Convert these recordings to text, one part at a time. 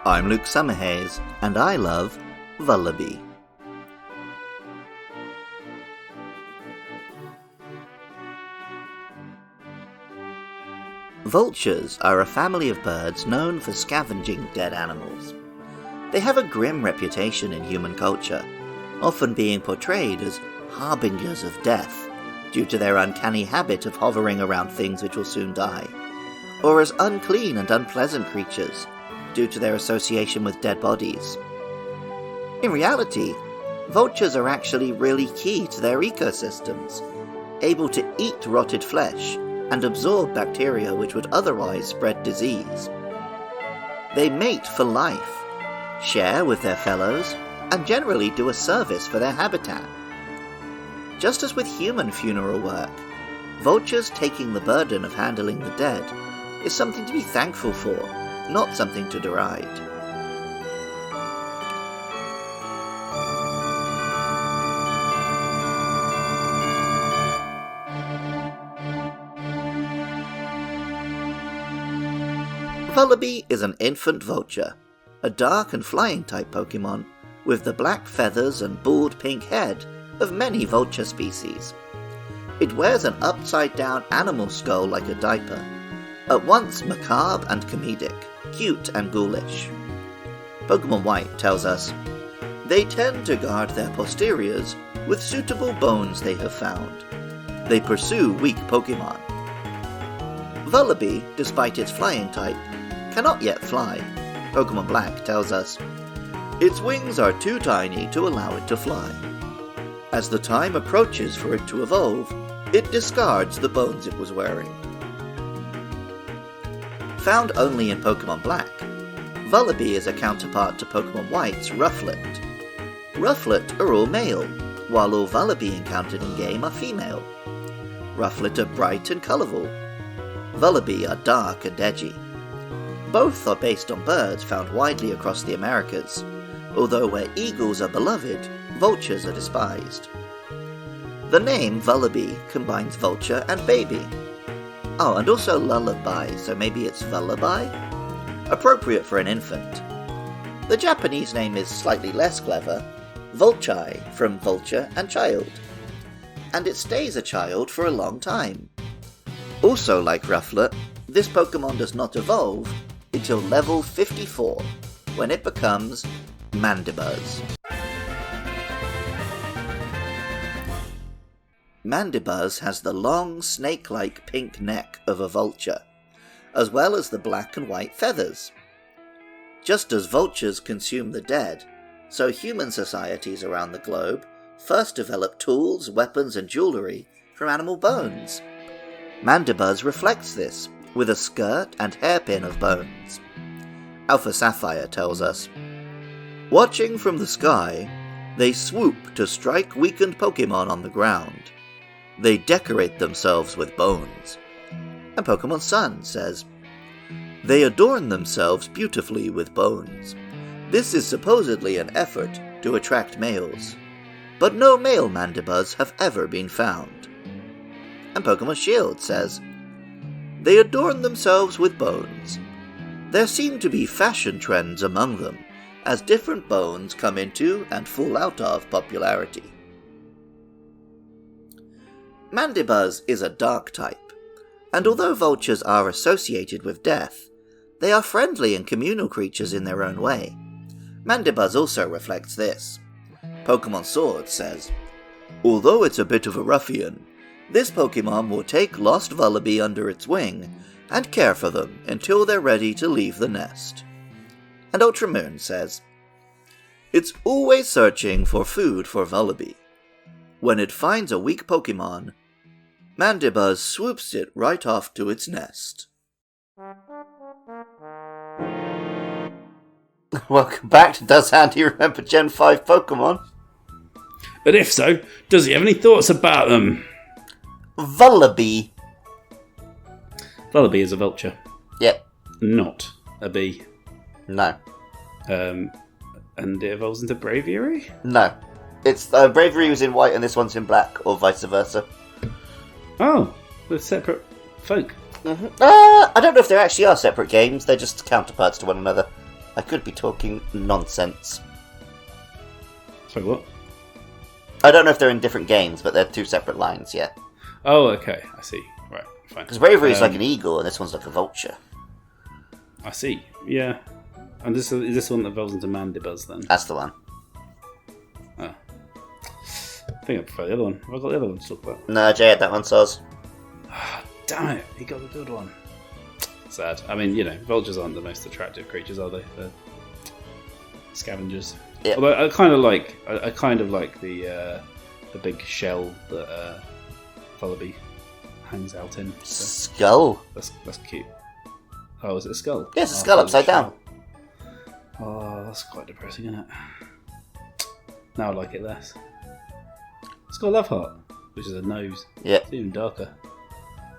I'm Luke Summerhays, and I love Vullaby. Vultures are a family of birds known for scavenging dead animals. They have a grim reputation in human culture, often being portrayed as harbingers of death due to their uncanny habit of hovering around things which will soon die, or as unclean and unpleasant creatures due to their association with dead bodies. In reality, vultures are actually really key to their ecosystems, able to eat rotted flesh and absorb bacteria which would otherwise spread disease. They mate for life, share with their fellows, and generally do a service for their habitat. Just as with human funeral work, vultures taking the burden of handling the dead is something to be thankful for, not something to deride. Vullaby is an infant vulture, a dark and flying type Pokemon with the black feathers and bald pink head of many vulture species. It wears an upside-down animal skull like a diaper, at once macabre and comedic, cute and ghoulish. Pokemon White tells us, they tend to guard their posteriors with suitable bones they have found. They pursue weak Pokemon. Vullaby, despite its flying type, cannot yet fly. Pokemon Black tells us, its wings are too tiny to allow it to fly. As the time approaches for it to evolve, it discards the bones it was wearing. Found only in Pokemon Black, Vullaby is a counterpart to Pokemon White's Rufflet. Rufflet are all male, while all Vullaby encountered in-game are female. Rufflet are bright and colourful. Vullaby are dark and edgy. Both are based on birds found widely across the Americas, although where eagles are beloved, vultures are despised. The name Vullaby combines vulture and baby. Oh, and also lullaby, so maybe it's Vullaby? Appropriate for an infant. The Japanese name is slightly less clever, Vulchai, from vulture and child. And it stays a child for a long time. Also like Rufflet, this Pokemon does not evolve until level 54, when it becomes Mandibuzz. Mandibuzz has the long, snake-like pink neck of a vulture, as well as the black and white feathers. Just as vultures consume the dead, so human societies around the globe first developed tools, weapons, and jewellery from animal bones. Mandibuzz reflects this, with a skirt and hairpin of bones. Alpha Sapphire tells us, watching from the sky, they swoop to strike weakened Pokemon on the ground. They decorate themselves with bones. And Pokemon Sun says, they adorn themselves beautifully with bones. This is supposedly an effort to attract males, but no male Mandibuzz have ever been found. And Pokemon Shield says, they adorn themselves with bones. There seem to be fashion trends among them, as different bones come into and fall out of popularity. Mandibuzz is a dark type, and although vultures are associated with death, they are friendly and communal creatures in their own way. Mandibuzz also reflects this. Pokemon Sword says, although it's a bit of a ruffian, this Pokemon will take lost Vullaby under its wing and care for them until they're ready to leave the nest. And Ultramoon says, it's always searching for food for Vullaby. When it finds a weak Pokemon, Mandibuzz swoops it right off to its nest. Welcome back to Does Andy Remember Gen 5 Pokemon? But if so, does he have any thoughts about them? Vullaby. Vullaby is a vulture. Yep. Not a bee. No. And it evolves into Braviary? No. It's Braviary was in white and this one's in black, or vice versa. Oh, they're separate folk. Mm-hmm. I don't know if they actually are separate games, they're just counterparts to one another. I could be talking nonsense. Sorry, what? I don't know if they're in different games, but they're two separate lines, yeah. Oh, okay, I see. Right, fine. Because Bravery is like an eagle, and this one's like a vulture. I see, yeah. And is this one that evolves into Mandibuzz, then? That's the one. Oh. I think I prefer the other one. Have I got the other one to talk about? No, Jay had that one, Soz. Damn it, he got the good one. Sad. I mean, vultures aren't the most attractive creatures, are they? They're scavengers. Yep. Although I kind of like the big shell that Vullaby hangs out in. So Skull. That's cute. Oh, is it a skull? Yeah, it's a skull upside down. Oh, that's quite depressing, isn't it? Now I like it less. It's got a love heart, which is a nose. Yeah. It's even darker.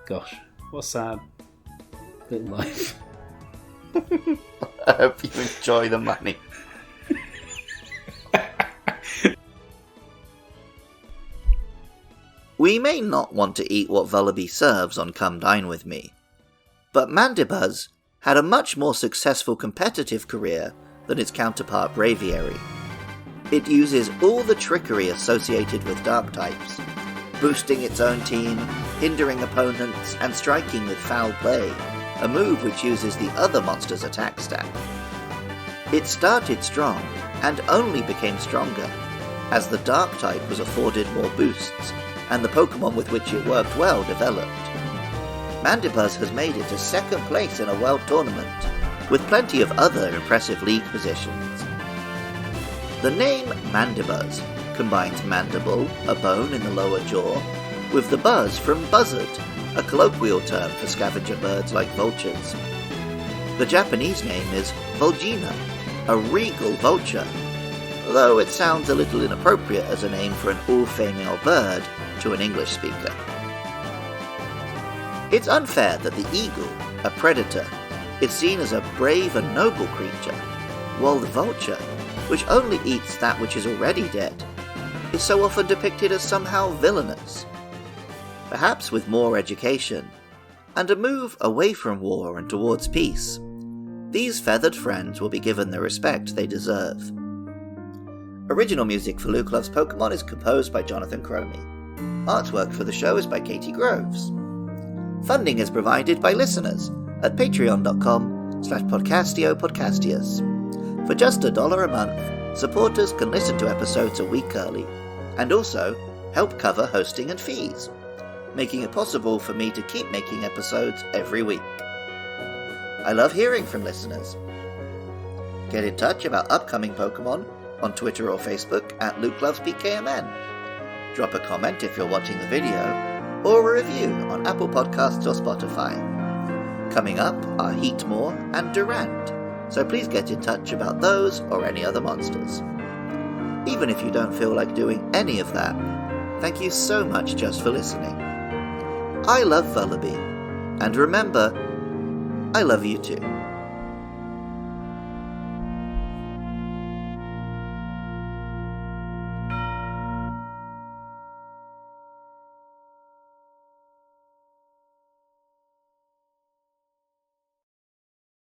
Gosh, what a sad little life. I hope you enjoy the money. We may not want to eat what Vullaby serves on Come Dine With Me, but Mandibuzz had a much more successful competitive career than its counterpart Braviary. It uses all the trickery associated with dark types, boosting its own team, hindering opponents, and striking with foul play, a move which uses the other monster's attack stat. It started strong, and only became stronger, as the dark type was afforded more boosts, and the Pokemon with which it worked well developed. Mandibuzz has made it to second place in a world tournament, with plenty of other impressive league positions. The name Mandibuzz combines mandible, a bone in the lower jaw, with the buzz from buzzard, a colloquial term for scavenger birds like vultures. The Japanese name is Vulgina, a regal vulture, though it sounds a little inappropriate as a name for an all-female bird to an English speaker. It's unfair that the eagle, a predator, is seen as a brave and noble creature, while the vulture, which only eats that which is already dead, is so often depicted as somehow villainous. Perhaps with more education, and a move away from war and towards peace, these feathered friends will be given the respect they deserve. Original music for Luke Loves Pokemon is composed by Jonathan Cromie. Artwork for the show is by Katie Groves. Funding is provided by listeners at patreon.com/podcastiopodcastius. For just $1 a month, supporters can listen to episodes a week early, and also help cover hosting and fees, making it possible for me to keep making episodes every week. I love hearing from listeners. Get in touch about upcoming Pokemon on Twitter or Facebook at LukeLovesPKMN. Drop a comment if you're watching the video, or a review on Apple Podcasts or Spotify. Coming up are Heatmore and Durand, so please get in touch about those or any other monsters. Even if you don't feel like doing any of that, thank you so much just for listening. I love Vullaby, and remember, I love you too.